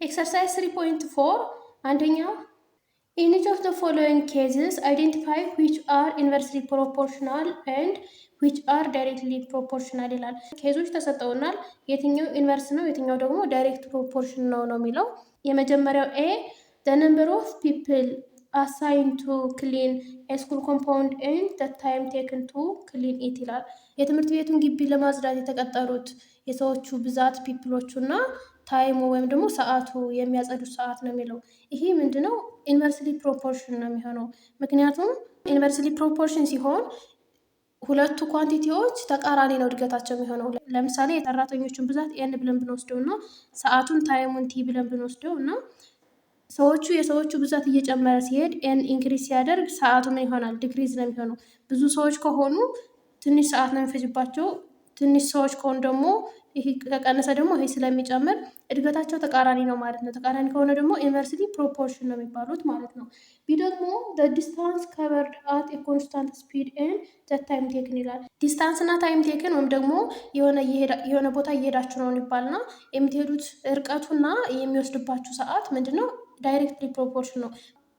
ኤክሰርሳይዝ 3.4 አንደኛ in each of the following cases identify which are inversely proportional and which are directly proportional ይላል። ኬዞች ተሰጠውናል። የትኛው ኢንቨርስ ነው የትኛው ደግሞ ዳይሬክት ፕሮፖርሽን ነው የሚለው። የመጀመሪያው ኤ the number of people assigned to clean a school compound and the time taken to clean it ይላል። የትምህርት ቤቱን ግቢ ለማጽዳት የተቀጠሩት የሰዎቹ ብዛት ፒፕሎቹ እና ታይሙ ወይም ደግሞ ሰዓቱ የሚያጸዱት ሰዓት ነው የሚለው። ይሄ ምንድነው? ኢንቨርስሊ ፕሮፖርሽን ነው የሚሆነው። ምክንያቱም ኢንቨርስሊ ፕሮፖርሽን ሲሆን ሁለቱ ኳንቲቲዎች ተቃራኒ ነው እድገታቸው የሚሆነው። ለምሳሌ የሰራተኞቹን ብዛት ኤን ብለን ብንወስደው እና ሰዓቱን ታይሙን ቲ ብለን ብንወስደው እና የሰዎቹ ብዛት እየጨመረ ሲሄድ ኤን ኢንክሪዝ ሲያደርግ ሰዓቱ ምን ይሆናል? ዲክሪዝ ነው የሚሆነው። ብዙ ሰዎች ከሆኑ ትንሽ ሰዓት ነው የሚፈጅባቸው። ትንሽ ሰዎች ከሆኑ ደግሞ ይሄ ከቀነሰ ደግሞ ይሄ ስለሚጨምር እድገታቸው ተቃራኒ ነው ማለት ነው። ተቃራኒ ከሆነ ደግሞ ኢንቨርስሊ ፕሮፖርሽን ነው የሚባሉት ማለት ነው። ቢ ደግሞ the distance covered at a constant speed and the time taken ይላል። ዲስታንስ እና ታይም ቴክን ወይም ደግሞ የሆነ ቦታ እየሄዳችሁ ነው ይባልና የምትሄዱት እርቀቱና የሚወስድባችሁ ሰዓት ምንድነው? ዳይሬክትሊ ፕሮፖርሽን ነው።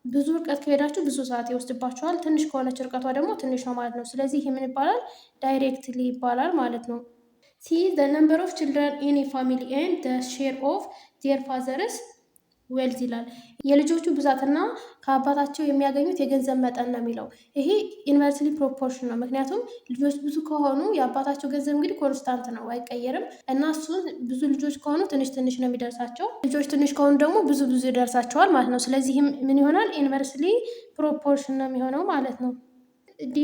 ብዙ እርቀት ከሄዳችሁ ብዙ ሰዓት ይወስድባችኋል። ትንሽ ከሆነች እርቀቷ ደግሞ ትንሽ ነው ማለት ነው። ስለዚህ ይህ ምን ይባላል? ዳይሬክትሊ ይባላል ማለት ነው። ሲ the number of children in a family and the share of their fathers wealth ይላል። የልጆቹ ብዛትና ከአባታቸው የሚያገኙት የገንዘብ መጠን ነው የሚለው። ይሄ ኢንቨርስሊ ፕሮፖርሽን ነው። ምክንያቱም ልጆች ብዙ ከሆኑ የአባታቸው ገንዘብ እንግዲህ ኮንስታንት ነው፣ አይቀየርም እና እሱ ብዙ ልጆች ከሆኑ ትንሽ ትንሽ ነው የሚደርሳቸው። ልጆች ትንሽ ከሆኑ ደግሞ ብዙ ብዙ ይደርሳቸዋል ማለት ነው። ስለዚህም ምን ይሆናል? ኢንቨርስሊ ፕሮፖርሽን ነው የሚሆነው ማለት ነው። ዲ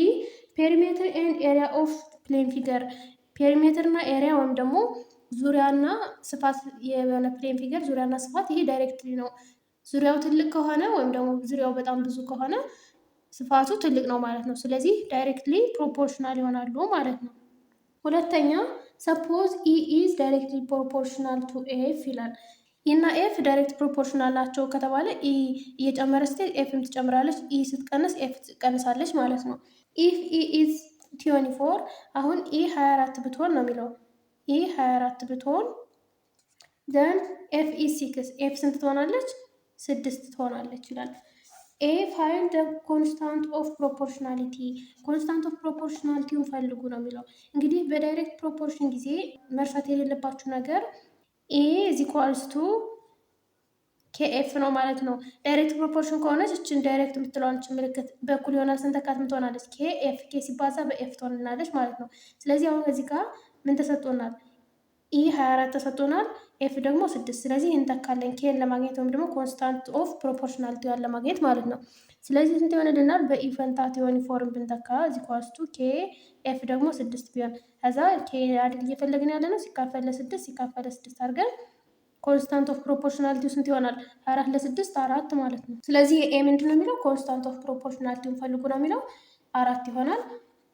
ፔሪሜትር ኤንድ ኤሪያ ኦፍ ፕሌን ፊገር ፔሪሜትር እና ኤሪያ ወይም ደግሞ ዙሪያና ስፋት የሆነ ፕሌን ፊገር ዙሪያና ስፋት ይሄ ዳይሬክትሊ ነው። ዙሪያው ትልቅ ከሆነ ወይም ደግሞ ዙሪያው በጣም ብዙ ከሆነ ስፋቱ ትልቅ ነው ማለት ነው። ስለዚህ ዳይሬክትሊ ፕሮፖርሽናል ይሆናሉ ማለት ነው። ሁለተኛ ሰፖዝ ኢ ኢዝ ዳይሬክትሊ ፕሮፖርሽናል ቱ ኤፍ ይላል። ኢ እና ኤፍ ዳይሬክት ፕሮፖርሽናል ናቸው ከተባለ ኢ እየጨመረ ስትሄድ ኤፍም ትጨምራለች፣ ኢ ስትቀንስ ኤፍ ትቀንሳለች ማለት ነው። ኢፍ ኢ ኢዝ 24 አሁን ኢ 24 ብትሆን ነው የሚለው። ኢ 24 ብትሆን ዘን ኤፍ ኢ 6 ኤፍ ስንት ትሆናለች? 6 ትሆናለች ይላል። ኤ ፋይንድ ደ ኮንስታንት ኦፍ ፕሮፖርሽናሊቲ ኮንስታንት ኦፍ ፕሮፖርሽናሊቲውን ፈልጉ ነው የሚለው። እንግዲህ በዳይሬክት ፕሮፖርሽን ጊዜ መርሳት የሌለባችሁ ነገር ኤ ኢዝ ኢኳልስ ቱ ኬኤፍ ነው ማለት ነው። ዳይሬክት ፕሮፖርሽን ከሆነች እችን ዳይሬክት የምትለዋን ምልክት በኩል ይሆናል ስንተካት ምን ትሆናለች? ኬኤፍ ኬ ሲባዛ በኤፍ ትሆንናለች ማለት ነው። ስለዚህ አሁን እዚህ ጋር ምን ተሰጥቶናል? ኢ 24 ተሰጥቶናል፣ ኤፍ ደግሞ 6። ስለዚህ እንተካለን ኬን ለማግኘት ወይም ደግሞ ኮንስታንት ኦፍ ፕሮፖርሽናሊቲዋን ለማግኘት ማለት ነው። ስለዚህ ስንት ይሆንልናል? በኢ ፈንታ ዩኒፎርም ብንተካ እዚህ ኳስቱ ኬ ኤፍ ደግሞ 6 ቢሆን ከዛ ኬ አይደል እየፈለግን ያለ ነው ሲካፈል ለ6 ሲካፈል ለ6 አድርገን ኮንስታንት ኦፍ ፕሮፖርሽናሊቲው ስንት ይሆናል? 4 ለ6 4 ማለት ነው። ስለዚህ ኤ ምንድን ነው የሚለው? ኮንስታንት ኦፍ ፕሮፖርሽናሊቲውን ፈልጉ ነው የሚለው። 4 ይሆናል።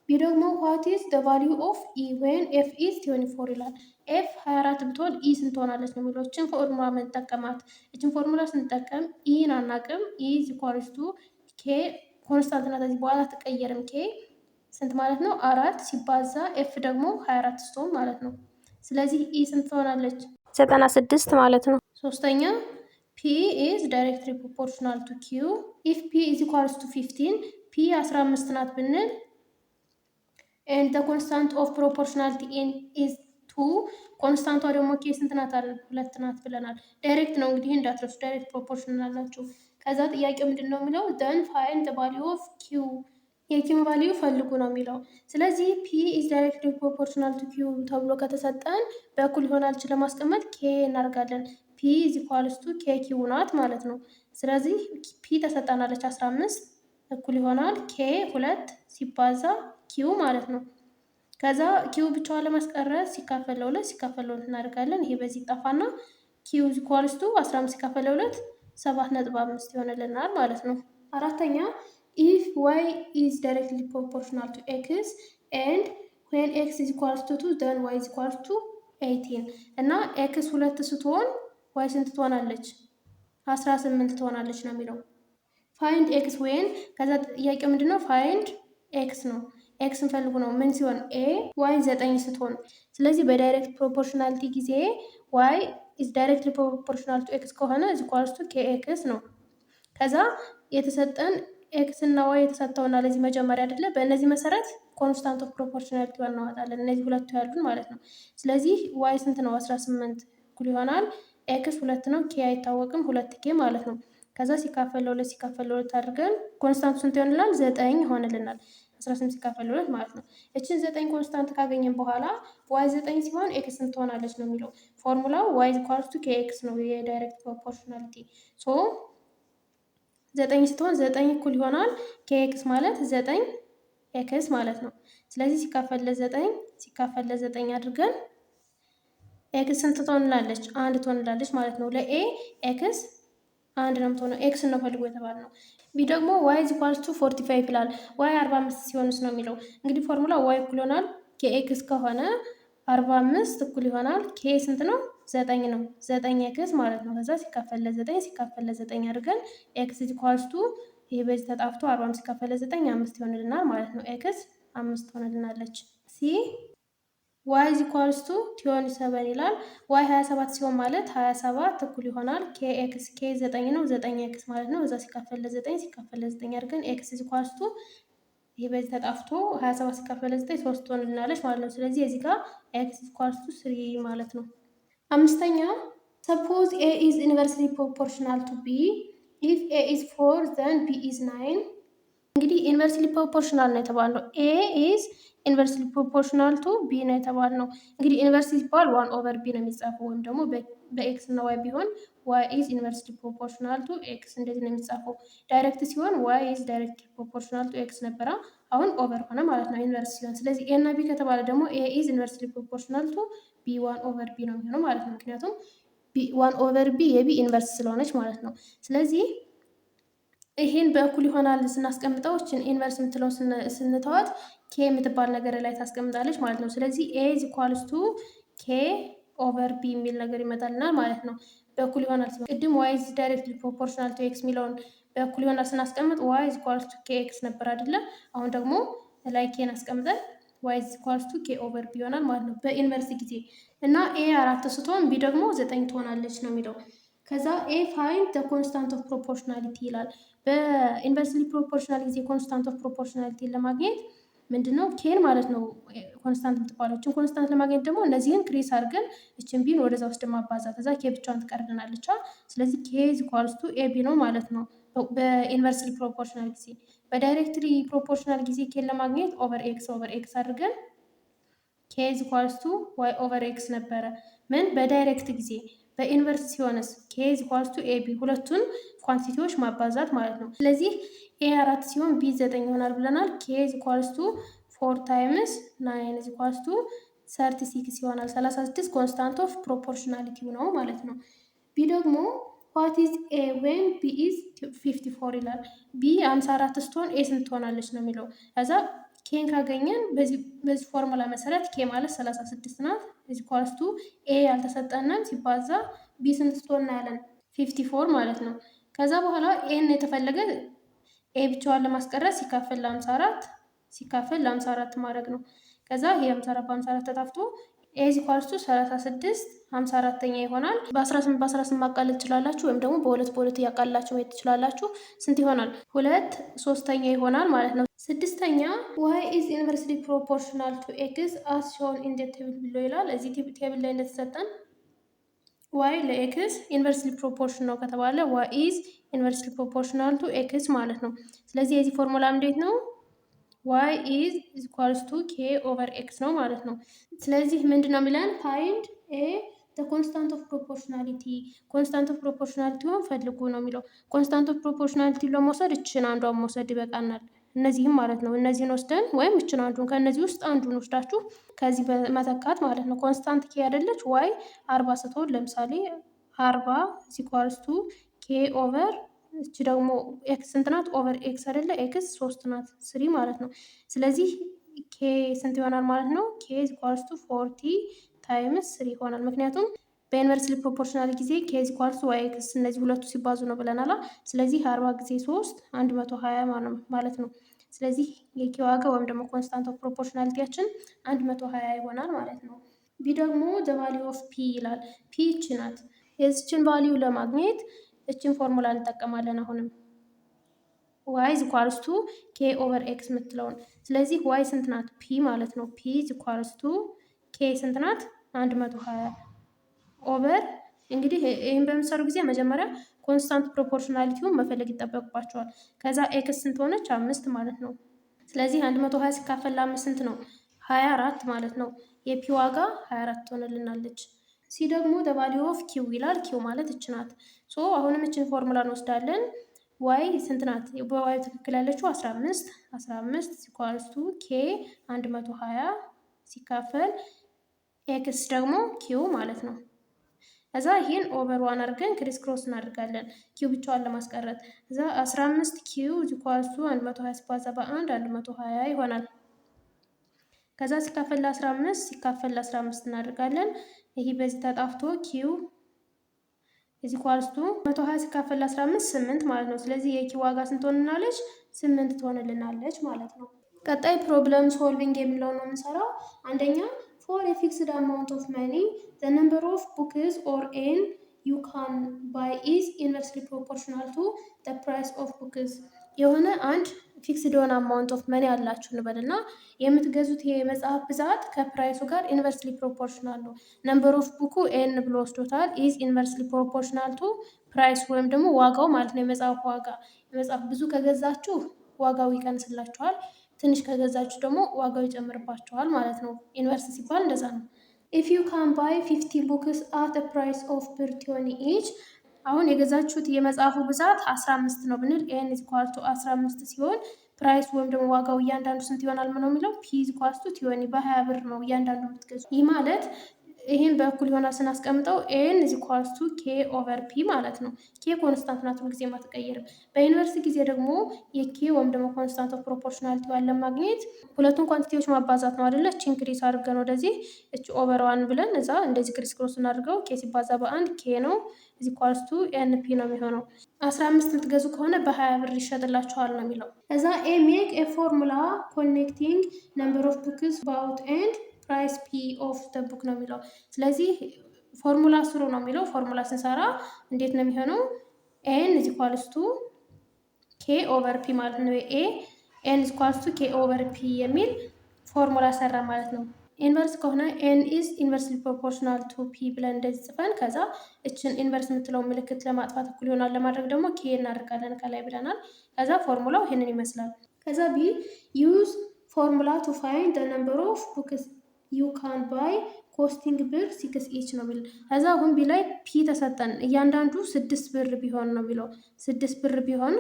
ቢ ደግሞ ዋት ኢዝ ዘ ቫሊዩ ኦፍ ኢ ዌን ኤፍ ኢዝ 24 ይላል። ኤፍ 24 ብትሆን ኢ ስንት ትሆናለች ነው የሚለው። እችን ፎርሙላ መጠቀማት። እችን ፎርሙላ ስንጠቀም ኢን አናቅም። ኢ ኢዝ ኢኳልስ ቱ ኬ ኮንስታንት ናት፣ ከዚህ በኋላ አትቀየርም። ኬ ስንት ማለት ነው? 4 ሲባዛ ኤፍ ደግሞ 24 ስትሆን ማለት ነው። ስለዚህ ኢ ስንት ትሆናለች? 96 ማለት ነው። ሶስተኛ ፒ ኢዝ ዳይሬክትሊ ፕሮፖርሽናል ቱ ኪው ኢፍ ፒ ኢዝ ኢኳልስ ቱ 15 ፒ 15 ናት ብንል ኤንድ ዘ ኮንስታንት ኦፍ ፕሮፖርሽናሊቲ ኤን ኢዝ 2 ኮንስታንቷ ደግሞ ኬ ስንት ናት አይደል? 2 ናት ብለናል። ዳይሬክት ነው እንግዲህ እንዳትረሱ፣ ዳይሬክት ፕሮፖርሽናል ናቸው። ከዛ ጥያቄው ምንድን ነው የሚለው? ዘን ፋይንድ ዘ ቫሊዩ ኦፍ ኪው የኪውን ቫሊዩ ፈልጉ ነው የሚለው። ስለዚህ ፒ ኢዝ ዳይሬክትሊ ፕሮፖርሽናል ቱ ኪው ተብሎ ከተሰጠን በእኩል ይሆናል ለማስቀመጥ ኬ እናደርጋለን። ፒ ኢዝ ኢኳልስ ቱ ኬ ኪው ናት ማለት ነው። ስለዚህ ፒ ተሰጠናለች 15 እኩል ይሆናል ኬ 2 ሲባዛ ኪው ማለት ነው። ከዛ ኪው ብቻዋን ለማስቀረት ሲካፈል ለ2 ሲካፈል ለ2 እናደርጋለን። ይሄ በዚህ ጠፋና ኪው ኢዝ ኢኳልስ ቱ 15 ሲካፈል ለ2 7.5 ይሆንልናል ማለት ነው። አራተኛ if y is directly proportional to x and when x is equals to 2 then y is equals to 18 እና x 2 ስትሆን y ስንት ትሆናለች? 18 ትሆናለች ነው የሚለው። find x when ከዛ ጥያቄው ምንድነው? find x ነው። x እንፈልጉ ነው። ምን ሲሆን? a y 9 ስትሆን። ስለዚህ በዳይሬክት ፕሮፖርሽናሊቲ ጊዜ y ኢዝ ዳይሬክትሊ ፕሮፖርሽናል ቱ ኤክስ ከሆነ ኢዝ ኢኳልስ ቱ ኬ ኤክስ ነው። ከዛ የተሰጠን ኤክስ እና ዋይ የተሰጠውና ለዚህ መጀመሪያ አይደለ? በእነዚህ መሰረት ኮንስታንት ኦፍ ፕሮፖርሽናሊቲ እናወጣለን። እነዚህ ሁለቱ ያሉን ማለት ነው። ስለዚህ ዋይ ስንት ነው? 18 እኩል ይሆናል ኤክስ 2 ነው። ኬ አይታወቅም 2 ኬ ማለት ነው። ከዛ ሲካፈል ለሁለት ሲካፈል ለሁለት አድርገን ኮንስታንቱ ስንት ይሆንልናል? 9 ይሆንልናል። 18 ሲካፈል ለሁለት ማለት ነው። እችን 9 ኮንስታንት ካገኘን በኋላ ዋይ 9 ሲሆን ኤክስ ስንት ትሆናለች ነው የሚለው ፎርሙላው። ዋይ ኢኳልስ ቱ ኬ ኤክስ ነው የዳይሬክት ፕሮፖርሽናሊቲ። ሶ 9 ስትሆን 9 እኩል ይሆናል ኬ ኤክስ ማለት 9 ኤክስ ማለት ነው። ስለዚህ ሲካፈል ለ9 ሲካፈል ለ9 አድርገን ኤክስ ስንት ትሆንላለች? 1 ትሆንላለች ማለት ነው። ለኤ ኤክስ 1 ነው የምትሆነው። ኤክስ ነው ፈልጎ የተባለ ነው። ቢ ደግሞ ዋይ ኢኳልስ ቱ 45 ይላል። ዋይ 45 ሲሆንስ ነው የሚለው እንግዲህ ፎርሙላ ዋይ እኩል ይሆናል ኬ ኤክስ ከሆነ 45 እኩል ይሆናል ኬ ስንት ነው? 9 ነው። 9 ኤክስ ማለት ነው። ከዛ ሲካፈል ለ9 ሲካፈል ለ9 አድርገን ኤክስ ኢኳልስ ቱ ይሄ በዚህ ተጣፍቶ 45 ሲካፈል ለ9 5 ይሆንልናል ማለት ነው። ኤክስ 5 ትሆንልናለች። ሲ ዋይ ኢኳልስ ቱ 27 ይላል። ዋይ 27 ሲሆን ማለት 27 እኩል ይሆናል ኬ ኤክስ ኬ 9 ነው 9 ኤክስ ማለት ነው። እዛ ሲካፈል ለ9 ሲካፈል ለ9 አድርገን ኤክስ ኢኳልስ ቱ ይሄ በዚህ ተጣፍቶ 27 ሲካፈል ለ9 3 ትሆንልናለች ማለት ነው። ስለዚህ እዚህ ጋር ኤክስ ኢኳልስ ቱ 3 ማለት ነው። አምስተኛ ሰፖዝ ኤ ኢዝ ኢንቨርስሊ ፕሮፖርሽናል ቱ ቢ ኢፍ ኤ ኢዝ 4 ዘን ቢ ኢዝ 9። እንግዲህ ኢንቨርስሊ ፕሮፖርሽናል ነው የተባለው። ኤ ኢዝ ኢንቨርስሊ ፕሮፖርሽናል ቱ ቢ ነው የተባልነው። እንግዲህ ኢንቨርስሊ ሲባል 1 ኦቨር ቢ ነው የሚጻፈው ወይም ደግሞ በኤክስ እና ዋይ ቢሆን ዋይ ኢዝ ኢንቨርስሊ ፕሮፖርሽናል ቱ ኤክስ እንደዚህ ነው የሚጻፈው። ዳይሬክት ሲሆን ዋይ ኢዝ ዳይሬክት ፕሮፖርሽናል ቱ ኤክስ ነበረ። አሁን ኦቨር ሆነ ማለት ነው ኢንቨርስ ሲሆን። ስለዚህ ኤ እና ቢ ከተባለ ደግሞ ኤ ኢዝ ኢንቨርስሊ ፕሮፖርሽናል ቱ ቢ 1 ኦቨር ቢ ነው የሚሆነው ማለት ነው። ምክንያቱም 1 ኦቨር ቢ የቢ ኢንቨርስ ስለሆነች ማለት ነው። ስለዚህ ይሄን በእኩል ይሆናል ስናስቀምጠው እችን ኢንቨርስ የምትለው ስንተዋት ኬ የምትባል ነገር ላይ ታስቀምጣለች ማለት ነው። ስለዚህ ኤ ኢዝ ኢኳልስ ቱ ኬ ኦቨር ቢ የሚል ነገር ይመጣልናል ማለት ነው። በእኩል ይሆናል ሲሆን ቅድም ዋይ ኢዝ ዳይሬክትሊ ፕሮፖርሽናል ቱ ኤክስ የሚለውን በእኩል ይሆናል ስናስቀምጥ ዋይ ኢዝ ኢኳልስ ቱ ኬ ኤክስ ነበር አይደለ? አሁን ደግሞ ላይ ኬን አስቀምጠን ዋይ ኢዝ ኢኳልስ ቱ ኬ ኦቨር ቢ ይሆናል ማለት ነው በኢንቨርስ ጊዜ እና ኤ 4 ስትሆን ቢ ደግሞ 9 ትሆናለች ነው የሚለው። ከዛ ኤ ፋይንድ ዘ ኮንስታንት ኦፍ ፕሮፖርሽናሊቲ ይላል። በኢንቨርስሊ ፕሮፖርሽናል ጊዜ ኮንስታንት ኦፍ ፕሮፖርሽናሊቲ ለማግኘት ምንድነው ኬን ማለት ነው ኮንስታንት የምትባለው። እችን ኮንስታንት ለማግኘት ደግሞ እነዚህን ክሬስ አድርገን እችን ቢን ወደዛ ውስጥ ማባዛት ከዛ ኬ ብቻዋን ትቀርልናለች። ስለዚህ ኬ ኢዝ ኢኳልስ ቱ ኤ ቢ ነው ማለት ነው በኢንቨርስሊ ፕሮፖርሽናል ጊዜ። በዳይሬክትሊ ፕሮፖርሽናል ጊዜ ኬን ለማግኘት ኦቨር ኤክስ አድርገን ኬ ኢዝ ኢኳልስ ቱ ዋይ ኦቨር ኤክስ ነበረ ምን በዳይሬክት ጊዜ። በኢንቨርስ ሲሆንስ ኬ ኢዝ ኢኳልስ ቱ ኤ ቢ ሁለቱን ኳንቲቲዎች ማባዛት ማለት ነው። ስለዚህ ኤ 4 ሲሆን ቢ 9 ይሆናል ብለናል። ኬ ኢዝ ኢኳልስ ቱ 4 ታይምስ 9 ኢዝ ኢኳልስ ቱ 36 ይሆናል። 36 ኮንስታንት ኦፍ ፕሮፖርሽናሊቲ ነው ማለት ነው። ቢ ደግሞ ዋት ኢዝ ኤ ዌን ቢ ኢዝ 54 ይላል። ቢ 54 ስትሆን ኤ ስንት ትሆናለች ነው የሚለው። ከዛ ኬን ካገኘን በዚህ ፎርሙላ መሰረት ኬ ማለት 36 ናት። ኢዝ ኢኳልስ ቱ ኤ ያልተሰጠንን ሲባዛ ቢ ስንት ስትሆን ያለን 54 ማለት ነው። ከዛ በኋላ ኤን የተፈለገ ኤ ብቻዋን ለማስቀረት ሲካፈል ለ54 ማድረግ ነው። ከዛ ይሄ 54 በ54 ተጣፍቶ ኤ ኢዝ ኢኳልስ ቱ 36 54ኛ ይሆናል። በ18 ማቃለል ትችላላችሁ ወይም ደግሞ በሁለት እያቃላችሁ ማየት ትችላላችሁ። ስንት ይሆናል? 2/3 ይሆናል ማለት ነው። ስድስተኛ ዋይ ኢዝ ኢንቨርስሊ ፕሮፖርሽናል ቱ ኤክስ አስ ሾን ኢን ዘ ቴብል ብሎ ይላል። እዚህ ቴብል ላይ እንደተሰጠን ዋይ ለኤክስ ኢንቨርስሊ ፕሮፖርሽን ነው ከተባለ ዋይ ኢዝ ኢንቨርስሊ ፕሮፖርሽናል ቱ ኤክስ ማለት ነው። ስለዚህ የዚህ ፎርሙላ እንዴት ነው? ዋይ ኢዝ ኢኳልስ ቱ ኬ ኦቨር ኤክስ ነው ማለት ነው። ስለዚህ ምንድን ነው የሚለን? ፋይንድ ኤ ኮንስታንት ኦፍ ፕሮፖርሽናሊቲ ኮንስታንት ኦፍ ፕሮፖርሽናሊቲውን ፈልጉ ነው የሚለው። ኮንስታንት ኦፍ ፕሮፖርሽናሊቲ ለመውሰድ እችን አንዷን መውሰድ ይበቃናል። እነዚህም ማለት ነው እነዚህን ወስደን ወይም እችን አንዱን ከእነዚህ ውስጥ አንዱን ወስዳችሁ ከዚህ በመተካት ማለት ነው። ኮንስታንት ኬ አይደለች ዋይ 40 ስትሆን ለምሳሌ 40 ኢኳልስ ቱ ኬ ኦቨር እቺ ደግሞ ኤክስ ስንት ናት? ኦቨር ኤክስ አይደለ? ኤክስ 3 ናት 3 ማለት ነው። ስለዚህ ኬ ስንት ይሆናል ማለት ነው? ኬ ኢኳልስ ቱ 40 ታይምስ 3 ይሆናል። ምክንያቱም በኢንቨርስሊ ፕሮፖርሽናል ጊዜ ኬ ኢኳልስ ቱ ዋይ ኤክስ እነዚህ ሁለቱ ሲባዙ ነው ብለናል። ስለዚህ 40 ጊዜ 3 120 ማለት ነው። ስለዚህ የኬ ዋጋ ወይም ደግሞ ኮንስታንት ኦፍ ፕሮፖርሽናሊቲያችን 120 ይሆናል ማለት ነው። ቢ ደግሞ ዘ ቫሊዩ ኦፍ ፒ ይላል። ፒ ይቺ ናት። የዚችን ቫሊዩ ለማግኘት እችን ፎርሙላ እንጠቀማለን። አሁንም ዋይ ኢኳልስ ቱ ኬ ኦቨር ኤክስ የምትለውን። ስለዚህ ዋይ ስንት ናት? ፒ ማለት ነው። ፒ ኢኳልስ ቱ ኬ ስንት ናት? 120 ኦቨር እንግዲህ ይህን በምሰሩ ጊዜ መጀመሪያ ኮንስታንት ፕሮፖርሽናሊቲውን መፈለግ ይጠበቅባቸዋል። ከዛ ኤክስ ስንት ሆነች? 5 ማለት ነው። ስለዚህ 120 ሲካፈል ለ5 ስንት ነው? 24 ማለት ነው። የፒ ዋጋ 24 ትሆንልናለች። ሲ ደግሞ ዘ ቫሊዩ ኦፍ ኪው ይላል። ኪው ማለት እች ናት። ሶ አሁንም እችን ፎርሙላ እንወስዳለን። ዋይ ስንት ናት? በዋይ ትክክል ያለችው 15 15 ኢኳልስ ቱ ኬ 120 ሲካፈል ኤክስ ደግሞ ኪው ማለት ነው። እዛ ይህን ኦቨር ዋን አድርገን ክሪስ ክሮስ እናደርጋለን ኪው ብቻዋን ለማስቀረት። እዛ 15 ኪው ኢኳልስ ቱ 120 ሲባዛ በ1 120 ይሆናል። ከዛ ሲካፈል ለ15 ሲካፈል ለ15 እናደርጋለን። ይሄ በዚህ ተጣፍቶ ኪው እዚ ኢኳልስ ቱ 120 ሲካፈል ለ15 8 ማለት ነው። ስለዚህ የኪው ዋጋ ስንት ትሆንልናለች? 8 ትሆንልናለች ማለት ነው። ቀጣይ ፕሮብለም ሶልቪንግ የሚለው ነው የምንሰራው። አንደኛ for a fixed amount of money the number of books or n you can buy is inversely proportional to the price of books። የሆነ አንድ ፊክስድ የሆነ አማውንት ኦፍ መኒ አላችሁ እንበልና የምትገዙት የመጽሐፍ ብዛት ከፕራይሱ ጋር ኢንቨርስሊ ፕሮፖርሽናል ነው። ነምበር ኦፍ ቡኩ ኤን ብሎ ወስዶታል። ኢዝ ኢንቨርስሊ ፕሮፖርሽናል ቱ ፕራይስ ወይም ደግሞ ዋጋው ማለት ነው። የመጽሐፍ ዋጋ የመጽሐፍ ብዙ ከገዛችሁ ዋጋው ይቀንስላችኋል። ትንሽ ከገዛችሁ ደግሞ ዋጋው ይጨምርባችኋል ማለት ነው። ኢንቨርስ ሲባል እንደዛ ነው። ኢፍ ዩ ካን ባይ 50 ቡክስ አት ፕራይስ ኦፍ ብር 20 ኢች። አሁን የገዛችሁት የመጽሐፉ ብዛት 15 ነው ብንል ኤን ኢዝ ኢኳል ቱ 15 ሲሆን ፕራይስ ወይም ደግሞ ዋጋው እያንዳንዱ ስንት ይሆናል ነው የሚለው ፒ ኢዝ ኢኳል ቱ 20 በ20 ብር ነው እያንዳንዱ የምትገዙ። ይህ ማለት ይህን በእኩል ይሆናል ስናስቀምጠው ኤን ኢዝ ኢኳልስ ቱ ኬ ኦቨር ፒ ማለት ነው። ኬ ኮንስታንት ናት፣ ሁልጊዜ አትቀየርም። በዩኒቨርሲቲ ጊዜ ደግሞ የኬ ወይም ደግሞ ኮንስታንት ኦፍ ፕሮፖርሽናሊቲ ያለን ማግኘት ሁለቱን ኳንቲቲዎች ማባዛት ነው አይደለ? እቺ ኢንክሪስ አድርገን ወደዚህ እቺ ኦቨር ዋን ብለን እዛ እንደዚህ ክሪስ ክሮስ እናድርገው። ኬ ሲባዛ በአንድ ኬ ነው ኢዝ ኢኳልስ ቱ ኤን ፒ ነው የሚሆነው። 15 የምትገዙ ከሆነ በ20 ብር ይሸጥላችኋል ነው የሚለው። እዛ ኤ ሜክ ኤ ፎርሙላ ኮኔክቲንግ ነምበር ኦፍ ቡክስ ባውት ኤንድ ፕራይስ ፒ ኦፍ ደ ቡክ ነው የሚለው። ስለዚህ ፎርሙላ ስሩ ነው የሚለው። ፎርሙላ ስንሰራ እንዴት ነው የሚሆነው? ኤን ኢዝ ኢኳልስ ቱ ኬ ኦቨር ፒ ማለት ነው። ኤን ኢዝ ኢኳልስ ቱ ኬ ኦቨር ፒ የሚል ፎርሙላ ሰራ ማለት ነው። ኢንቨርስ ከሆነ ኤን ኢዝ ኢንቨርስሊ ፕሮፖርሽናል ቱ ፒ ብለን እንደዚህ ጽፈን ከዛ እችን ኢንቨርስ የምትለው ምልክት ለማጥፋት እኩል ይሆናል ለማድረግ ደግሞ ኬ እናደርጋለን ከላይ ብለናል። ከዛ ፎርሙላው ይህንን ይመስላል። ከዛ ቢ ዩዝ ፎርሙላ ቱ ፋይንድ ደ ነምበር ኦፍ ቡክስ ዩ ካን ባይ ኮስቲንግ ብር 6 ኢች ነው የሚል። ከዛ አሁን ቢ ላይ ፒ ተሰጠን እያንዳንዱ 6 ብር ቢሆን ነው የሚለው። 6 ብር ቢሆን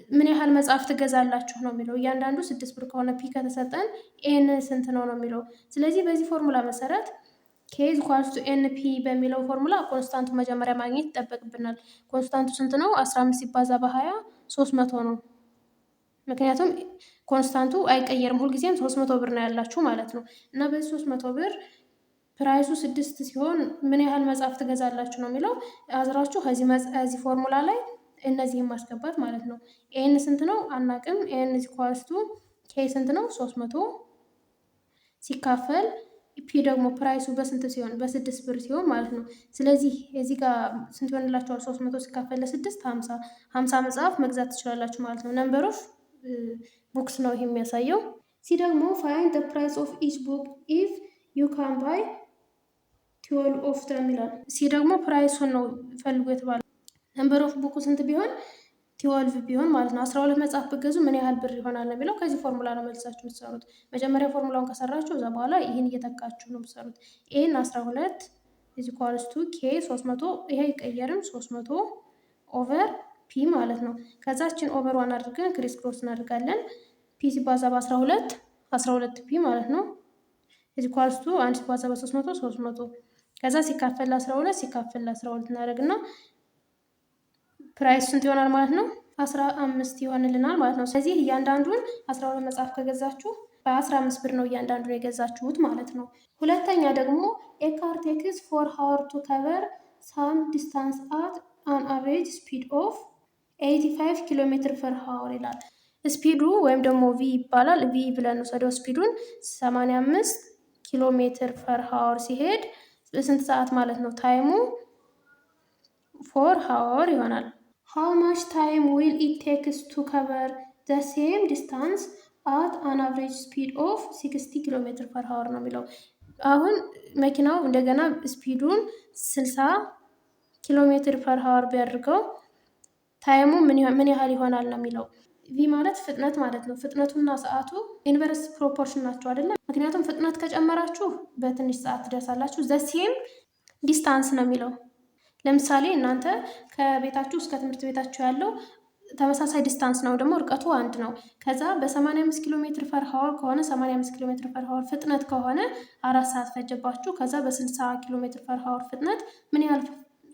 ምን ያህል መጽሐፍ ትገዛላችሁ ነው የሚለው። እያንዳንዱ 6 ብር ከሆነ ፒ ከተሰጠን ኤን ስንት ነው ነው የሚለው። ስለዚህ በዚህ ፎርሙላ መሰረት ኬ ኢዝ ኢኳልስ ቱ ኤን ፒ በሚለው ፎርሙላ ኮንስታንቱ መጀመሪያ ማግኘት ይጠበቅብናል። ኮንስታንቱ ስንት ነው? 15 ሲባዛ በ20 300 ነው። ምክንያቱም ኮንስታንቱ አይቀየርም፣ ሁልጊዜም 300 ብር ነው ያላችሁ ማለት ነው። እና በዚህ 300 ብር ፕራይሱ 6 ሲሆን ምን ያህል መጽሐፍ ትገዛላችሁ ነው የሚለው። አዝራችሁ ከዚህ ፎርሙላ ላይ እነዚህን ማስገባት ማለት ነው። ኤን ስንት ነው አናቅም። ኤን ኢዝ ኢኳልስ ቱ ኬ ስንት ነው? 300 ሲካፈል ፒ ደግሞ ፕራይሱ በስንት ሲሆን በ6 ብር ሲሆን ማለት ነው። ስለዚህ እዚህ ጋር ስንት ይሆንላችኋል? 300 ሲካፈል ለ6 50 መጽሐፍ መግዛት ትችላላችሁ ማለት ነው። ነምበር ኦፍ ቡክስ ነው ይሄ የሚያሳየው። ሲ ደግሞ ፋይንድ ዘ ፕራይስ ኦፍ ኢች ቡክ ኢፍ ዩ ካን ባይ 12 ኦፍ ዘም ይላል። ሲ ደግሞ ፕራይሱን ነው ፈልጉ የተባለው። ነምበር ኦፍ ቡኩ ስንት ቢሆን 12 ቢሆን ማለት ነው። 12 መጽሐፍ ብገዙ ምን ያህል ብር ይሆናል ነው የሚለው። ከዚህ ፎርሙላ ነው መልሳችሁ የምትሰሩት። መጀመሪያ ፎርሙላውን ከሰራችሁ እዛ በኋላ ይህን እየተካችሁ ነው የምትሰሩት። ኤን 12 ኢዝ ኢኳልስ ቱ ኬ 300 ይሄ አይቀየርም 300 ኦቨር ፒ ማለት ነው። ከዛችን ኦቨር ዋን አድርገን ክሪስ ክሮስ እናደርጋለን። ፒ ሲባዛ በ12 12 ፒ ማለት ነው ኢዝ ኢኳልስ ቱ 1 ሲባዛ በ300 300 ከዛ ሲካፈል ለ12 ሲካፈል ለ12 እናደርግና ፕራይስ ስንት ይሆናል ማለት ነው? 15 ይሆንልናል ማለት ነው። ስለዚህ እያንዳንዱን 12 መጽሐፍ ከገዛችሁ በ15 ብር ነው እያንዳንዱን የገዛችሁት ማለት ነው። ሁለተኛ ደግሞ ኤ ካር ቴክስ 4 ሃወር ቱ ከቨር ሳም ዲስታንስ አት አን አቨሬጅ ስፒድ ኦፍ 85 ኪሎ ሜትር ፐር ሃወር ይላል። ስፒዱ ወይም ደግሞ ቪ ይባላል። ቪ ብለን ወሰደው ስፒዱን 85 ኪሎ ሜትር ፐር ሃወር ሲሄድ በስንት ሰዓት ማለት ነው? ታይሙ 4 ሃወር ይሆናል። ሃው ማች ታይም ዊል ኢት ቴክስ ቱ ከቨር ዘ ሴም ዲስታንስ አት አን አቨሬጅ ስፒድ ኦፍ 60 ኪሎ ሜትር ፐር ሃወር ነው የሚለው። አሁን መኪናው እንደገና ስፒዱን 60 ኪሎ ሜትር ፐር ሃወር ቢያደርገው ታይሙ ምን ያህል ይሆናል ነው የሚለው። ቪ ማለት ፍጥነት ማለት ነው። ፍጥነቱና ሰዓቱ ኢንቨርስ ፕሮፖርሽን ናቸው አይደለም? ምክንያቱም ፍጥነት ከጨመራችሁ በትንሽ ሰዓት ትደርሳላችሁ። ዘሴም ዲስታንስ ነው የሚለው። ለምሳሌ እናንተ ከቤታችሁ እስከ ትምህርት ቤታችሁ ያለው ተመሳሳይ ዲስታንስ ነው፣ ደግሞ እርቀቱ አንድ ነው። ከዛ በ85 ኪሎ ሜትር ፐር ሃወር ከሆነ 85 ኪሎ ሜትር ፐር ሃወር ፍጥነት ከሆነ 4 ሰዓት ፈጀባችሁ። ከዛ በ60 ኪሎ ሜትር ፐር ሃወር ፍጥነት ምን ያህል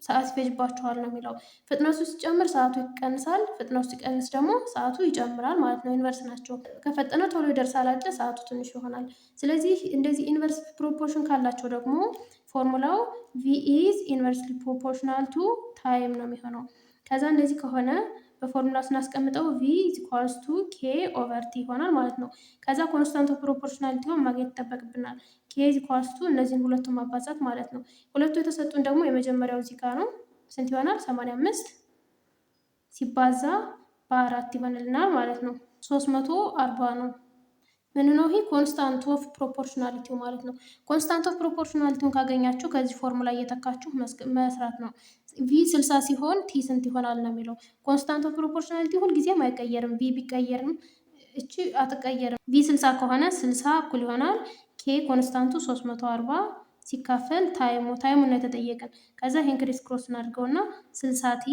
ሰዓት ይፈጅባችኋል ነው የሚለው። ፍጥነቱ ሲጨምር ሰዓቱ ይቀንሳል፣ ፍጥነቱ ሲቀንስ ደግሞ ሰዓቱ ይጨምራል ማለት ነው። ኢንቨርስ ናቸው። ከፈጠነ ቶሎ ይደርሳል አይደል? ሰዓቱ ትንሽ ይሆናል። ስለዚህ እንደዚህ ኢንቨርስ ፕሮፖርሽን ካላቸው ደግሞ ፎርሙላው ቪ ኢዝ ኢንቨርስሊ ፕሮፖርሽናል ቱ ታይም ነው የሚሆነው። ከዛ እንደዚህ ከሆነ በፎርሙላ ስናስቀምጠው ቪ ኢኳልስ ቱ ኬ ኦቨር ቲ ይሆናል ማለት ነው። ከዛ ኮንስታንት ኦፍ ፕሮፖርሽናሊቲውን ማግኘት ይጠበቅብናል። ኬ ኢኳልስ ቱ እነዚህን ሁለቱን ማባዛት ማለት ነው። ሁለቱ የተሰጡን ደግሞ የመጀመሪያው እዚህ ጋር ነው። ስንት ይሆናል? 85 ሲባዛ በ4 ይሆንልናል ማለት ነው። 340 ነው። ምን ነው ይሄ? ኮንስታንት ኦፍ ፕሮፖርሽናሊቲው ማለት ነው። ኮንስታንት ኦፍ ፕሮፖርሽናሊቲውን ካገኛችሁ ከዚህ ፎርሙላ እየተካችሁ መስራት ነው። ቪ 60 ሲሆን ቲ ስንት ይሆናል ነው የሚለው። ኮንስታንት ኦፍ ፕሮፖርሽናሊቲ ሁልጊዜም አይቀየርም። ቪ ቢቀየርም እቺ አትቀየርም። ቪ 60 ከሆነ 60 እኩል ይሆናል ኬ ኮንስታንቱ 340 ሲካፈል ታይሙ ነው የተጠየቀን። ከዛ ይሄን ክሪስ ክሮስ እናድርገውና 60 ቲ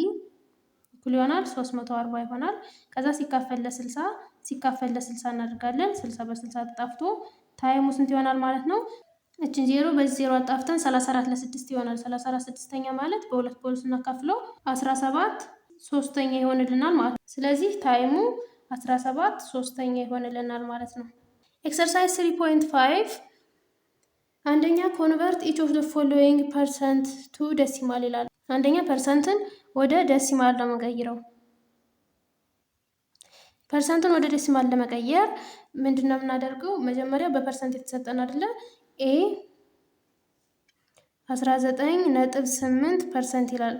እኩል ይሆናል 340 ይሆናል። ከዛ ሲካፈል ለ60 እናደርጋለን። 60 በ60 ተጣፍቶ ታይሙ ስንት ይሆናል ማለት ነው? እችን 0 በዚህ 0 አጣፍተን 34 ለ6 ይሆናል። 34 ስድስተኛ ማለት በሁለት ፖል ስናካፍለው 17 ሶስተኛ ይሆንልናል ማለት ነው። ስለዚህ ታይሙ 17 ሶስተኛ ይሆንልናል ማለት ነው። ኤክሰርሳይዝ 3.5 አንደኛ ኮንቨርት ኢች ኦፍ ዘ ፎሎዊንግ ፐርሰንት ቱ ደሲማል ይላል። አንደኛ ፐርሰንትን ወደ ደሲማል ነው የምንቀይረው። ፐርሰንትን ወደ ደሲማል ለመቀየር ምንድን ነው የምናደርገው? መጀመሪያ በፐርሰንት የተሰጠን አይደለ? ኤ 19.8% ይላል።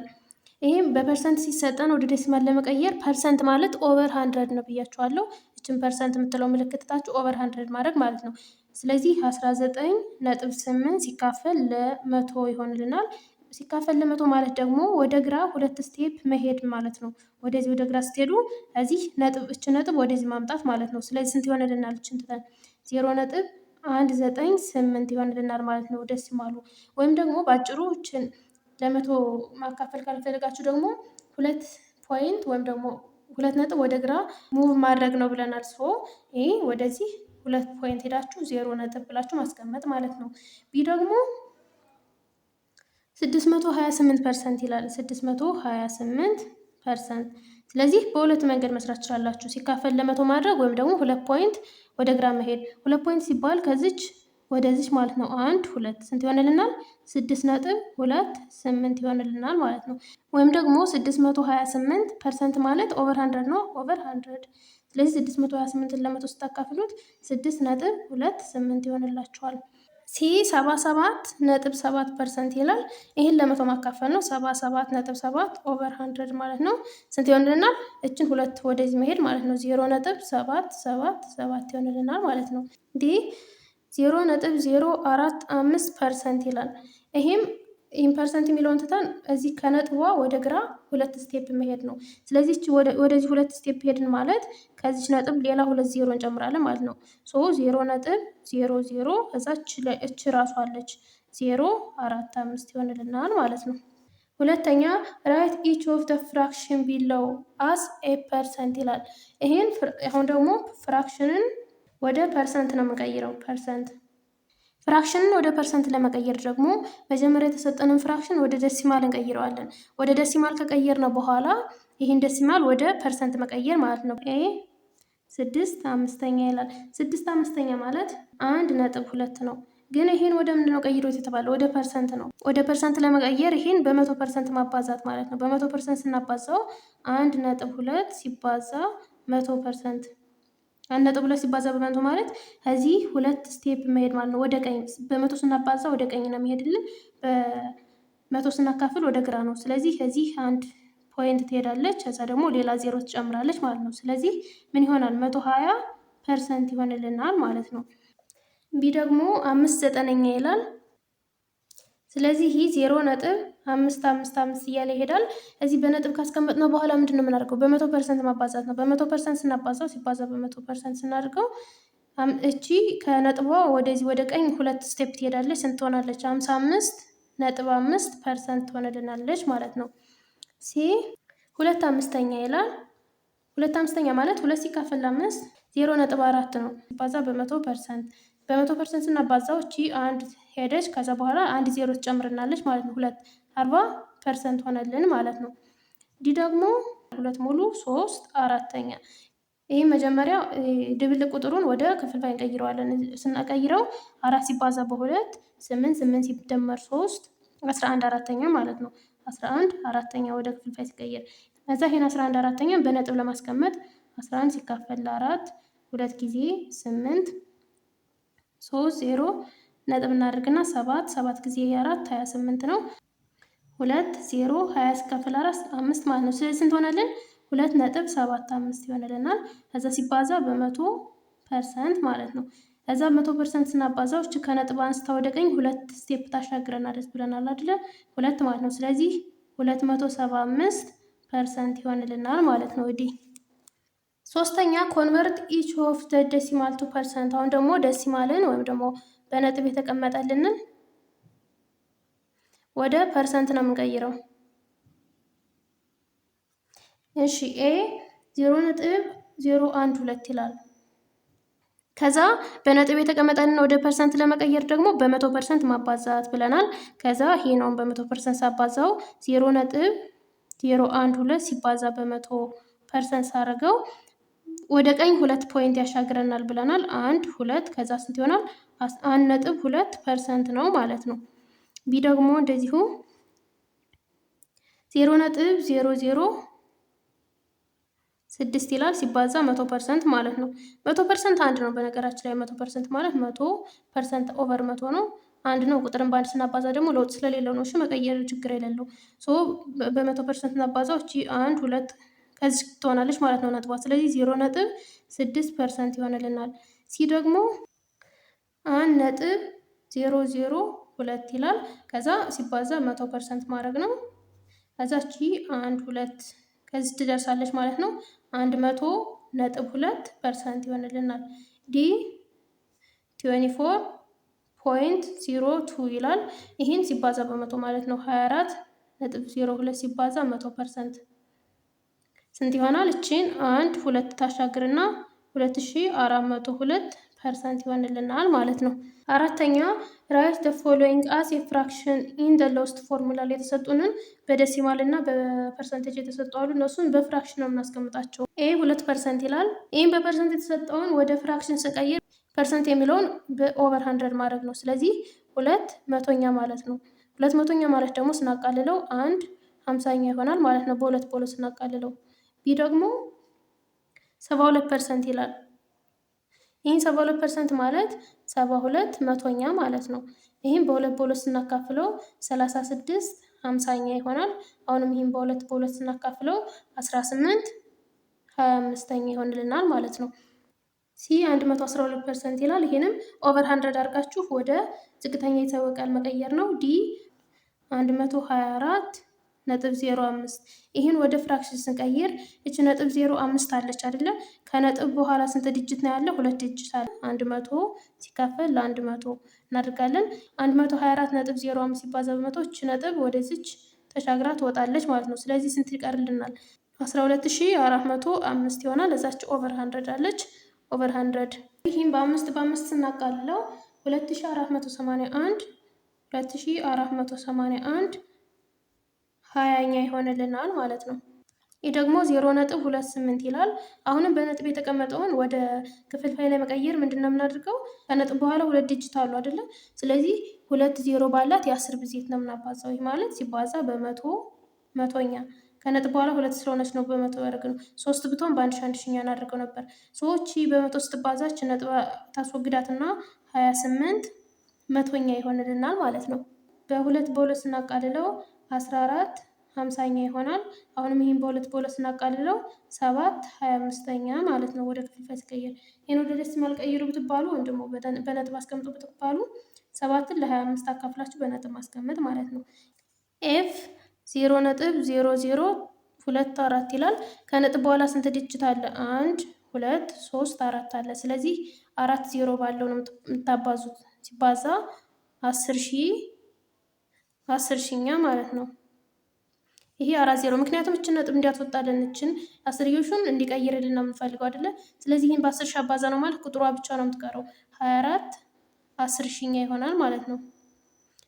ይህም በፐርሰንት ሲሰጠን ወደ ዴሲማል ለመቀየር ፐርሰንት ማለት ኦቨር 100 ነው ብያችኋለሁ። እችን ፐርሰንት የምትለው ምልክትታችሁ ኦቨር 100 ማድረግ ማለት ነው። ስለዚህ 19.8 ሲካፈል ለ100 ይሆንልናል። ሲካፈል ለ100 ማለት ደግሞ ወደ ግራ 2 ስቴፕ መሄድ ማለት ነው። ወደዚህ ወደ ግራ ስትሄዱ እዚህ እች ነጥብ ወደዚህ ማምጣት ማለት ነው። ስለዚህ ስንት ይሆንልናል? እችን ትተን 0.198 ይሆንልናል ማለት ነው ደሲማሉ። ወይም ደግሞ በአጭሩ እችን ለ100 ማካፈል ካልፈለጋችሁ ደግሞ 2 ፖይንት ወይም ደግሞ 2 ነጥብ ወደ ግራ ሙቭ ማድረግ ነው ብለናል። ሶ ይሄ ወደዚህ 2 ፖይንት ሄዳችሁ 0 ነጥብ ብላችሁ ማስቀመጥ ማለት ነው። ቢ ደግሞ 628% ይላል። 628%። ስለዚህ በሁለት መንገድ መስራት ትችላላችሁ። ሲካፈል ለ100 ማድረግ ወይም ደግሞ 2 ፖይንት ወደ ግራ መሄድ። 2 ፖይንት ሲባል ከዚች ወደዚች ማለት ነው። 1 2 ስንት ይሆንልናል? 6.28 ይሆንልናል ማለት ነው። ወይም ደግሞ 628% ማለት ኦቨር 100 ነው። ኦቨር 100 ስለዚህ 628ን ለ100 ስታካፍሉት 6.28 ይሆንላችኋል። ሲ 77.7% ይላል። ይህን ለ100 ማካፈል ነው። 77.7 ኦቨር 100 ማለት ነው። ስንት ይሆንልናል? እችን 2 ወደዚህ መሄድ ማለት ነው። 0.777 ይሆንልናል ማለት ነው። ዲ 0.045% ይላል። ይህም ፐርሰንት የሚለውን ትተን እዚህ ከነጥቧ ወደ ግራ 2 ስቴፕ መሄድ ነው። ስለዚህ ወደዚህ 2 ስቴፕ ሄድን ማለት ከዚች ነጥብ ሌላ 2 ዜሮ እንጨምራለን ማለት ነው። ሶ 0.00 እች ራሷ አለች 0.45 ይሆንልናል ማለት ነው። ሁለተኛ ራይት ኢች ኦፍ ደ ፍራክሽን ቢለው አስ ኤ ፐርሰንት ይላል። ይሄን አሁን ደግሞ ፍራክሽንን ወደ ፐርሰንት ነው የምንቀይረው። ፍራክሽንን ወደ ፐርሰንት ለመቀየር ደግሞ መጀመሪያ የተሰጠንን ፍራክሽን ወደ ደሲማል እንቀይረዋለን። ወደ ደሲማል ከቀየርነው በኋላ ይህን ደሲማል ወደ ፐርሰንት መቀየር ማለት ነው። 6/5 ይላል። 6/5 ማለት 1.2 ነው። ግን ይሄን ወደ ምንድን ነው ቀይሮት የተባለ? ወደ ፐርሰንት ነው። ወደ ፐርሰንት ለመቀየር ይሄን በ100% ማባዛት ማለት ነው። በ100% ስናባዛው 1.2 ሲባዛ 100% 1.2 ሲባዛ በመቶ ማለት ከዚህ 2 ስቴፕ መሄድ ማለት ነው። ወደ ቀኝ በመቶ ስናባዛ ወደ ቀኝ ነው የሚሄድልን፣ በመቶ ስናካፍል ወደ ግራ ነው። ስለዚህ ከዚህ አንድ ፖይንት ትሄዳለች፣ ከዛ ደግሞ ሌላ ዜሮ ትጨምራለች ማለት ነው። ስለዚህ ምን ይሆናል? 120% ይሆንልናል ማለት ነው። ቢ ደግሞ 5/9 ይላል። ስለዚህ ይህ 0.555 እያለ ይሄዳል። እዚህ በነጥብ ካስቀመጥነው በኋላ ምንድን ነው የምናደርገው? በ100% ማባዛት ነው። በ100% ስናባዛው ሲባዛ በ100% ስናደርገው እቺ ከነጥቧ ወደዚህ ወደ ቀኝ 2 ስቴፕ ትሄዳለች። ስንት ትሆናለች? 55.5% ትሆንልናለች ማለት ነው። ሲ 2/5 ይላል። 2/5 ማለት 2 ሲካፈል 5 0.4 ነው። ሲባዛ በ100%። በ100% ስናባዛው እቺ አንድ ሄደች፣ ከዛ በኋላ አንድ ዜሮ ትጨምርናለች ማለት ነው። 40% ሆነልን ማለት ነው። ዲ ደግሞ 2 ሙሉ 3/4። ይህ መጀመሪያ ድብልቅ ቁጥሩን ወደ ክፍልፋይ እንቀይረዋለን። ስናቀይረው 4 ሲባዛ በ2 8፣ 8 ሲደመር 3 11/4 ማለት ነው። 11/4 ወደ ክፍልፋይ ሲቀየር፣ ከዛ ይሄን 11/4 በነጥብ ለማስቀመጥ 11 ሲካፈል ለ4 2 ጊዜ 8 3 0 ነጥብ እናደርግና 7 ጊዜ 4 28 ነው። 2 0 20 ሲካፈል 4 5 ማለት ነው። ስለዚህ ስንት ሆነልን? 2.75 ይሆንልናል። ከዛ ሲባዛ በ100% ማለት ነው። ከዛ 100% ስናባዛው እች ከነጥብ አንስታ ወደ ቀኝ 2 ስቴፕ ታሻግረናለች ብለናል አይደለ? 2 ማለት ነው። ስለዚህ 275% ይሆንልናል ማለት ነው። ዲ ሶስተኛ ኮንቨርት ኢች ኦፍ ዘ ዴሲማል ቱ ፐርሰንት። አሁን ደግሞ ዴሲማልን ወይም ደግሞ በነጥብ የተቀመጠልንን ወደ ፐርሰንት ነው የምንቀይረው። እሺ ኤ 0.012 ይላል። ከዛ በነጥብ የተቀመጠልን ወደ ፐርሰንት ለመቀየር ደግሞ በ100% ማባዛት ብለናል። ከዛ ይሄ ነው በ100% ሳባዛው 0.012 ሲባዛ በ100% ሳደርገው ወደ ቀኝ 2 ፖይንት ያሻግረናል ብለናል። 1 2 ከዛ ስንት ይሆናል? 1.2% ነው ማለት ነው። ቢ ደግሞ እንደዚሁ 0.006 ይላል ሲባዛ 100% ማለት ነው። 100% አንድ ነው በነገራችን ላይ 100% ማለት 100% ኦቨር 100 ነው። አንድ ነው። ቁጥርን በአንድ ስናባዛ ደግሞ ለውጥ ስለሌለው ነው። እሺ መቀየር ችግር የሌለው በ100% ስናባዛው እቺ 1 2 ከዚህ ትሆናለች ማለት ነው ነጥቧ። ስለዚህ 0.6% ይሆንልናል። ሲ ደግሞ 1.002 ይላል። ከዛ ሲባዛ 100% ማድረግ ነው። ከዛ እቺ 1 2 ከዚህ ትደርሳለች ማለት ነው። 100.2% ይሆንልናል። ዲ 24.02 ይላል። ይህን ሲባዛ በመቶ ማለት ነው 24.02 ሲባዛ 100% ስንት ይሆናል? እቺን 1 2 ታሻግርና 2402% ይሆንልናል ማለት ነው። አራተኛ ራይት ዘ ፎሎዊንግ አስ ኤ ፍራክሽን ኢን ዘ ሎስት ፎርሙላ የተሰጡንን በደሲማል እና በፐርሰንቴጅ የተሰጡ አሉ። እነሱን በፍራክሽን ነው የምናስቀምጣቸው። ኤ 2% ይላል። ይህም በፐርሰንት የተሰጠውን ወደ ፍራክሽን ስቀይር ፐርሰንት የሚለውን በኦቨር 100 ማድረግ ነው። ስለዚህ 2/100 ማለት ነው። 2/100 ማለት ደግሞ ስናቃልለው 1/50 ይሆናል ማለት ነው። በሁለት ስናቃልለው። ቢ ደግሞ 72% ይላል። ይህን 72% ማለት 72/100 ማለት ነው። ይህም በሁለት ስናካፍለው 36/50 ይሆናል። አሁንም ይህም በሁለት ስናካፍለው 18/25 ይሆንልናል ማለት ነው። ሲ 112% ይላል። ይህንም ኦቨር 100 አድርጋችሁ ወደ ዝቅተኛ የተሰወ ቃል መቀየር ነው። ዲ 124.05 ይህን ወደ ፍራክሽን ስንቀይር እች 0.05 አለች አይደለ? ከነጥብ በኋላ ስንት ዲጂት ነው ያለው? 2 ዲጂት አለ። 100 ሲካፈል ለ100 እናደርጋለን። 124.05 ሲባዛ በመቶ እች ነጥብ ወደዚች ተሻግራ ትወጣለች ማለት ነው። ስለዚህ ስንት ይቀርልናል? 12405 ይሆናል። እዛች ኦቨር 100 አለች። ኦቨር 100 ይህም በ5 ስናቃልለው 2481 20ኛ ይሆንልናል ማለት ነው። ይህ ደግሞ 0.28 ይላል። አሁንም በነጥብ የተቀመጠውን ወደ ክፍልፋይ ላይ መቀየር ምንድን ነው የምናደርገው? ከነጥብ በኋላ 2 ዲጂት አሉ አይደለ? ስለዚህ 2 ዜሮ ባላት የ10 ብዜት ነው የምናባዛው። ይህ ማለት ሲባዛ በ100/100ኛ ከነጥብ በኋላ 2 ስለሆነች ነው በመቶ ያደረግነው። 3 ብትሆን በ1 ሺኛ እናደርገው ነበር። ሰዎች በመቶ ስትባዛች ነጥብ ታስወግዳትና 28 መቶኛ ይሆንልናል ማለት ነው። በሁለት ስናቃልለው 14 50ኛ ይሆናል። አሁንም ይህን በሁለት ስናቃልለው 7 25ኛ ማለት ነው። ወደ ክፍልፋይ ሲቀየር ይህን ወደ ደሲማል ቀይሩ ብትባሉ ወይም ደግሞ በነጥብ አስቀምጡ ብትባሉ 7ን ለ25 አካፍላችሁ በነጥብ ማስቀመጥ ማለት ነው። ኤፍ 0.0024 ይላል። ከነጥብ በኋላ ስንት ዲጂት አለ? 1 2 3 4 አለ። ስለዚህ 4 ዜሮ ባለው ነው የምታባዙት። ሲባዛ 10 ሺኛ ማለት ነው። ይሄ 4 ዜሮ፣ ምክንያቱም እችን ነጥብ እንዲያስወጣለን እችን አስርዮሹን እንዲቀይርልን ነው የምንፈልገው አይደለ? ስለዚህ ይህን በ10 ሺህ አባዛ ነው ማለት ቁጥሯ ብቻ ነው የምትቀረው። 24 10 ሺኛ ይሆናል ማለት ነው።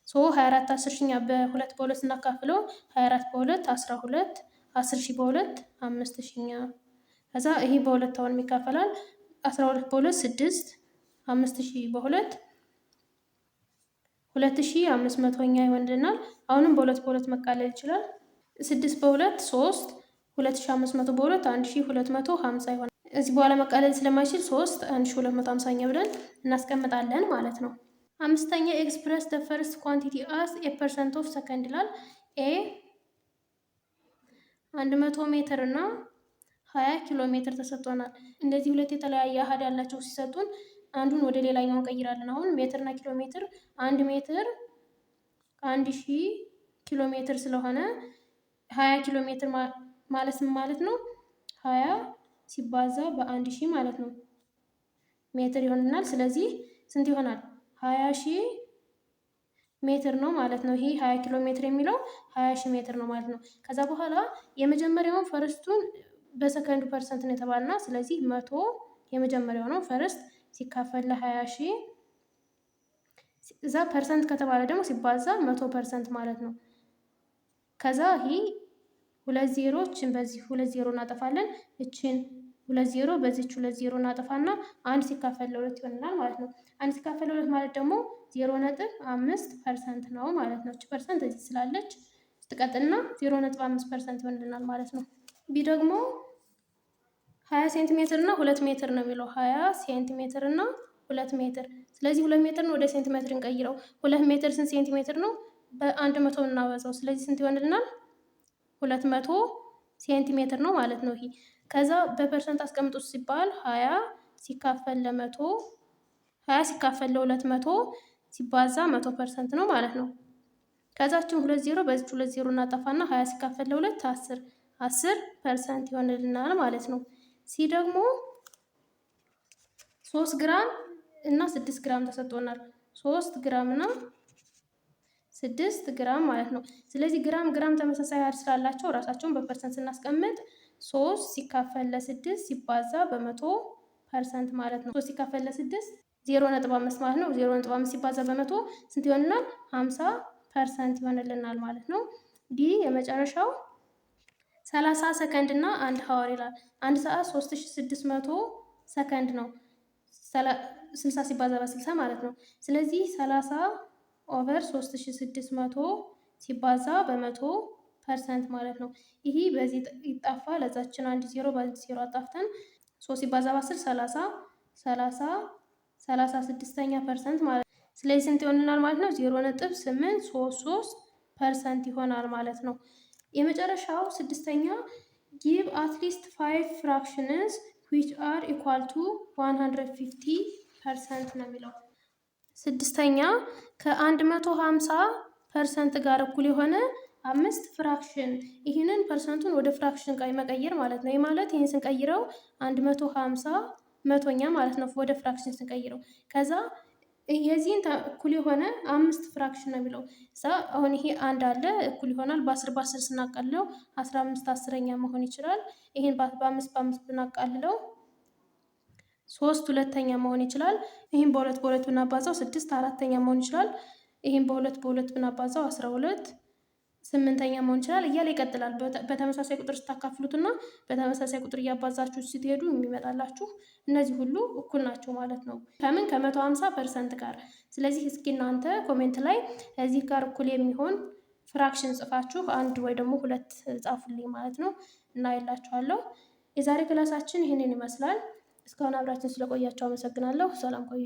24 10 ሺኛ በሁለት ስናካፍለው 24 በሁለት 12 10 ሺህ በሁለት 5 ሺኛ። ከዛ ይሄ በሁለት አሁንም ይካፈላል። 12 በሁለት 6 5 ሺህ በሁለት 2500ኛ ይሆንልናል። አሁንም በሁለት መቃለል ይችላል። 6 በሁለት 3 2500 በሁለት 1250 ይሆናል። እዚህ በኋላ መቃለል ስለማይችል 3 1250ኛ ብለን እናስቀምጣለን ማለት ነው። አምስተኛ ኤክስፕረስ ደ ፈርስት ኳንቲቲ አስ ኤ ፐርሰንት ኦፍ ሰከንድ ይላል። ኤ 100 ሜትር እና 20 ኪሎ ሜትር ተሰጥቶናል። እንደዚህ ሁለት የተለያየ አሃድ ያላቸው ሲሰጡን አንዱን ወደ ሌላኛው እንቀይራለን። አሁን ሜትርና ኪሎ ሜትር 1 ሜትር 1000 ኪሎ ሜትር ስለሆነ 20 ኪሎ ሜትር ማለት ምን ማለት ነው? 20 ሲባዛ በ1000 ማለት ነው ሜትር ይሆንናል። ስለዚህ ስንት ይሆናል? 20,000 ሜትር ነው ማለት ነው። ይሄ 20 ኪሎ ሜትር የሚለው 20,000 ሜትር ነው ማለት ነው። ከዛ በኋላ የመጀመሪያውን ፈርስቱን በሰከንዱ ፐርሰንት ነው የተባልና ስለዚህ 100 የመጀመሪያው ነው ፈርስት ሲካፈል ለ20,000 እዛ ፐርሰንት ከተባለ ደግሞ ሲባዛ 100% ማለት ነው። ከዛ ይሄ ሁለት ዜሮችን በዚህ ሁለት ዜሮ እናጠፋለን። እችን ሁለት ዜሮ በዚች ሁለት ዜሮ እናጠፋና 1 ሲካፈል ለ2 ይሆናል ማለት ነው። 1 ሲካፈል ለ2 ማለት ደግሞ 0.5% ነው ማለት ነው። እች ፐርሰንት እዚህ ስላለች ስትቀጥልና 0.5% ይሆንልናል ማለት ነው። ቢ ደግሞ 20 ሴንቲሜትር እና 2 ሜትር ነው የሚለው 20 ሴንቲሜትር እና 2 ሜትር። ስለዚህ 2 ሜትር ነው ወደ ሴንቲሜትር እንቀይረው። 2 ሜትር ስንት ሴንቲሜትር ነው? በ100 እናበዛው። ስለዚህ ስንት ይሆንልናል? 200 ሴንቲሜትር ነው ማለት ነው። ይሄ ከዛ በፐርሰንት አስቀምጡት ሲባል 20 ሲካፈል ለ100 20 ሲካፈል ለ200 ሲባዛ 100% ነው ማለት ነው። ከዛችን 2 ዜሮ በዚህ 2 ዜሮ እናጠፋና 20 ሲካፈል ለ2 10% ይሆንልናል ማለት ነው። ሲ ደግሞ 3 ግራም እና 6 ግራም ተሰጥቶናል። 3 ግራም እና 6 ግራም ማለት ነው። ስለዚህ ግራም ተመሳሳይ አሃድ ስላላቸው ራሳቸውን በፐርሰንት ስናስቀምጥ 3 ሲካፈል ለ6 ሲባዛ በ100% ማለት ነው። 3 ሲካፈል ለ6 0.5 ማለት ነው። 0.5 ሲባዛ በ100 ስንት ይሆንልናል? 50% ይሆንልናል ማለት ነው። ዲ የመጨረሻው 30 ሰከንድ እና 1 ሀወር ይላል። 1 ሰዓት 3600 ሰከንድ ነው። 60 ሲባዛ በ60 ማለት ነው። ስለዚህ 30 ኦቨር 3600 ሲባዛ በ100% ማለት ነው። ይሄ በዚህ ይጣፋ ለዛችን 1 ዜሮ በዚህ ዜሮ አጣፍተን 3 ሲባዛ በ10 36ኛ ፐርሰንት ማለት ነው። ስለዚህ ስንት ይሆንናል ማለት ነው? 0.833% ይሆናል ማለት ነው። የመጨረሻው ስድስተኛ ጊቭ አትሊስት 5 ፍራክሽንስ which are equal to 150% ነው የሚለው። ስድስተኛ ከ150% ጋር እኩል የሆነ 5 ፍራክሽን፣ ይህንን ፐርሰንቱን ወደ ፍራክሽን መቀየር ማለት ነው። ይህ ማለት ይህን ስንቀይረው 150 መቶኛ ማለት ነው ወደ ፍራክሽን ስንቀይረው። ከዛ የዚህን እኩል የሆነ 5 ፍራክሽን ነው የሚለው። አሁን ይሄ አንድ አለ እኩል ይሆናል በ10 ስናቃልለው 15 10ኛ መሆን ይችላል። ይሄን በ5 ብናቃልለው 3 ሁለተኛ መሆን ይችላል። ይሄን በ2 ብናባዛው 6 4ኛ መሆን ይችላል። ይሄን በ2 ብናባዛው 12 8ኛ መሆን ይችላል እያለ ይቀጥላል። በተመሳሳይ ቁጥር ስታካፍሉትና በተመሳሳይ ቁጥር እያባዛችሁ ስትሄዱ የሚመጣላችሁ እነዚህ ሁሉ እኩል ናቸው ማለት ነው። ከምን ከ150% ጋር። ስለዚህ እስኪ እናንተ ኮሜንት ላይ እዚህ ጋር እኩል የሚሆን ፍራክሽን ጽፋችሁ አንድ ወይ ደግሞ ሁለት ጻፉልኝ ማለት ነው እና ይላችኋለሁ። የዛሬ ክላሳችን ይህንን ይመስላል። እስካሁን አብራችን ስለቆያችሁ አመሰግናለሁ። ሰላም ቆዩ።